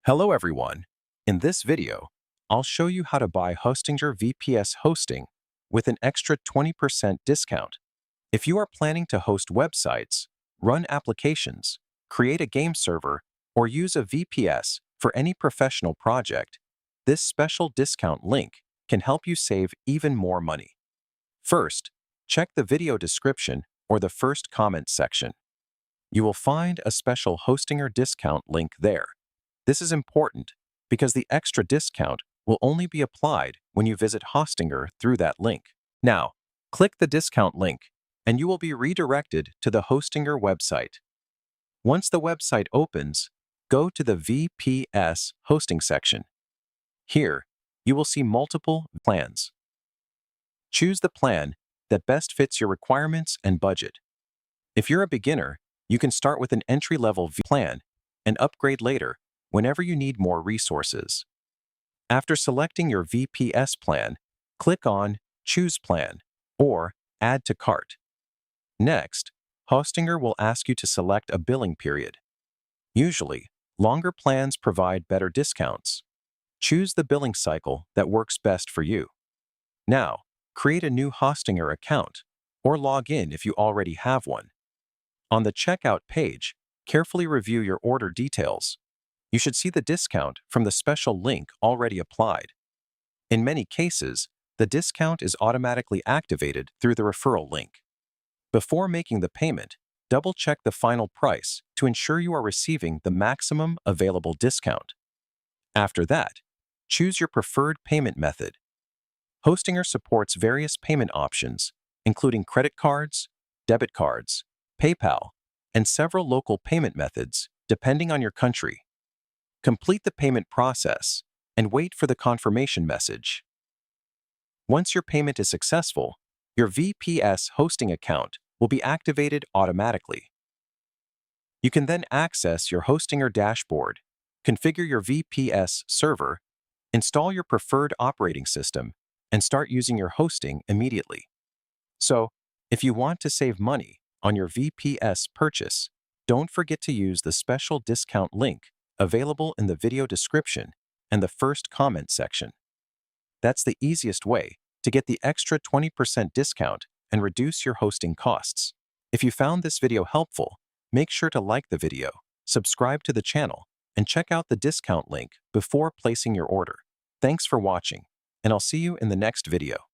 Hello everyone. In this video, I'll show you how to buy Hostinger VPS Hosting with an extra 20% discount. If you are planning to host websites, run applications, create a game server, or use a VPS for any professional project, this special discount link can help you save even more money. First, check the video description or the first comment section. You will find a special Hostinger discount link there. This is important because the extra discount will only be applied when you visit Hostinger through that link. Now, click the discount link and you will be redirected to the Hostinger website. Once the website opens, go to the VPS Hosting section. Here, you will see multiple plans. Choose the plan that best fits your requirements and budget. If you're a beginner, you can start with an entry-level plan and upgrade later whenever you need more resources. After selecting your VPS plan, click on Choose Plan or Add to Cart. Next, Hostinger will ask you to select a billing period. Usually, longer plans provide better discounts. Choose the billing cycle that works best for you. Now, create a new Hostinger account or log in if you already have one. On the checkout page, carefully review your order details. You should see the discount from the special link already applied. In many cases, the discount is automatically activated through the referral link. Before making the payment, double-check the final price to ensure you are receiving the maximum available discount. After that, choose your preferred payment method. Hostinger supports various payment options, including credit cards, debit cards, PayPal, and several local payment methods, depending on your country. Complete the payment process and wait for the confirmation message. Once your payment is successful, your VPS hosting account will be activated automatically. You can then access your Hostinger dashboard, configure your VPS server, install your preferred operating system, and start using your hosting immediately. So, if you want to save money on your VPS purchase, don't forget to use the special discount link available in the video description and the first comment section. That's the easiest way to get the extra 20% discount and reduce your hosting costs. If you found this video helpful, make sure to like the video, subscribe to the channel, and check out the discount link before placing your order. Thanks for watching, and I'll see you in the next video.